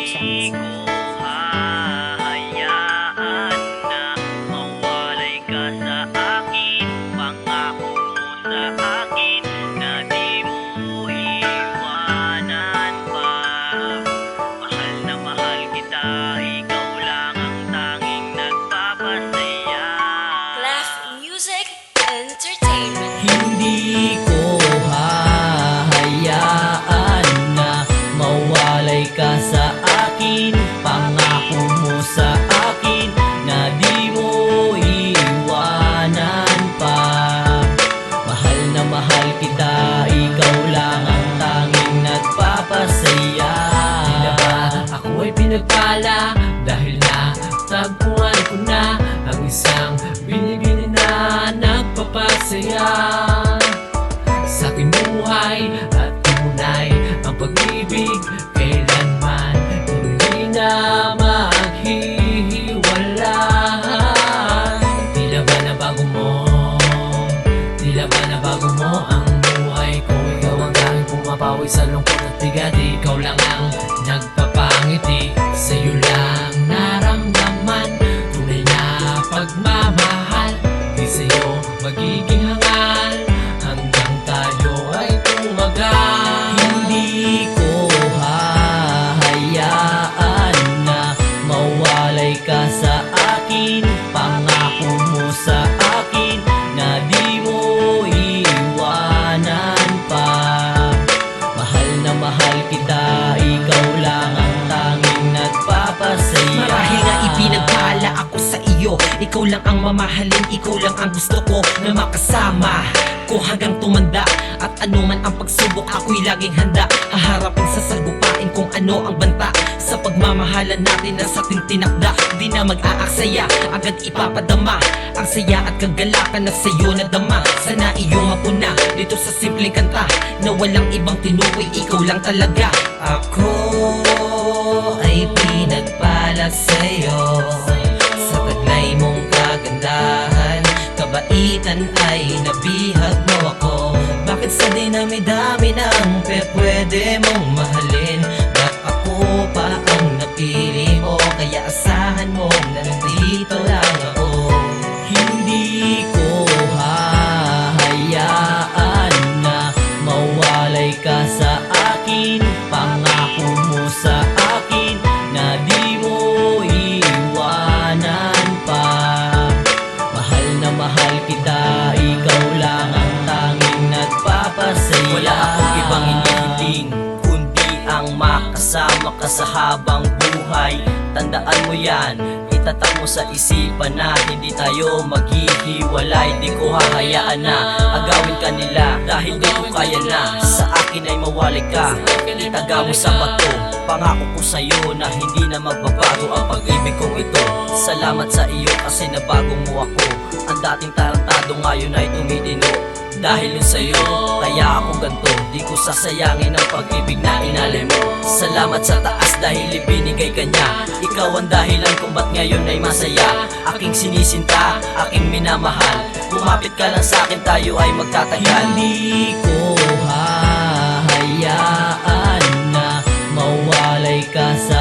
Productions. Hahayaan na mawalay ka sa akin. Pangako mo sa akin na di mo iwanan pa. Mahal na mahal kita, ikaw lang ang tanging nagpapasaya. Clef Music Entertainment. Hindi ko hahayaan na mawalay ka sa akin. Pangako mo sa akin na di mo iwanan pa. Mahal na mahal kita, ikaw lang ang tanging nagpapasaya. Di ba ako ay pinagpala dahil natagpuan ko na ang isang binibini na nagpapasaya sa aking buhay at tunay ang pag-ibig kailanman hindi na maghihiwalay. Tila ba na bago mo? Tila ba na bago mo ang buhay ko? Ikaw ang tanging pumapawi sa lungkot at bigat. Ikaw lang ang nagpapangiti, sa'yo lang naramdaman tunay na pagmamahal. Di sa'yo magiging hangal hanggang tayo ay tumagal. Hindi ko hahayaan na mawalay ka sa akin. Pangako mo sa akin na di mo iwanan pa. Mahal na mahal kita, ikaw lang ang tanging nagpapasaya. Marahil nga ipinagpala ako sa iyo, ikaw lang ang mamahalin, ikaw lang ang gusto ko na makasama ko hanggang tumanda. At ano man ang pagsubok, ako'y laging handa haharapin sa sagupain kung ano ang banta. Sa pagmamahalan natin na sa ating tinakda, di na mag-aaksaya, agad ipapadama ang saya at kagalakan na sa'yo nadama. Sana iyong mapuna dito sa simpleng kanta na walang ibang tinukoy, ikaw lang talaga. Ako ay pinagpala sa'yo sa taglay mong kagandahan. Kabaitan ay nabihag mo ako. Bakit sa dinami-dami ng pwede mong mahalin, ba't ako pa ang napili mo? Kaya asahan mo na nandito lang ako. Hindi ko hahayaan na mawalay ka sa akin. Pangako mo sa akin na di mo iwanan pa. Mahal na mahal kita, ikaw lang ang tanging nagpapasaya. Wala akong ibang hinihiling kundi ang makasama ka sa habang buhay. Tandaan mo yan, itatak mo sa isipan na hindi tayo maghihiwalay. Di ko hahayaan na agawin ka nila dahil di ko kaya na sa akin ay mawalay ka. Itaga mo sa bato, pangako ko sa'yo na hindi na magbabago ang pag-ibig kong ito. Salamat sa iyo kasi nabago mo ako. Ang dating tarantado ngayon ay tumitino dahil yun sa'yo, kaya ako ganto. Di ko sasayangin ang pag-ibig na inalay mo. Salamat sa taas dahil ibinigay ka niya. Ikaw ang dahilan kung ba't ngayon ay masaya. Aking sinisinta, aking minamahal. Kumapit ka lang sa'kin, tayo ay magtatagal. Hindi ko hahayaan na mawalay ka sa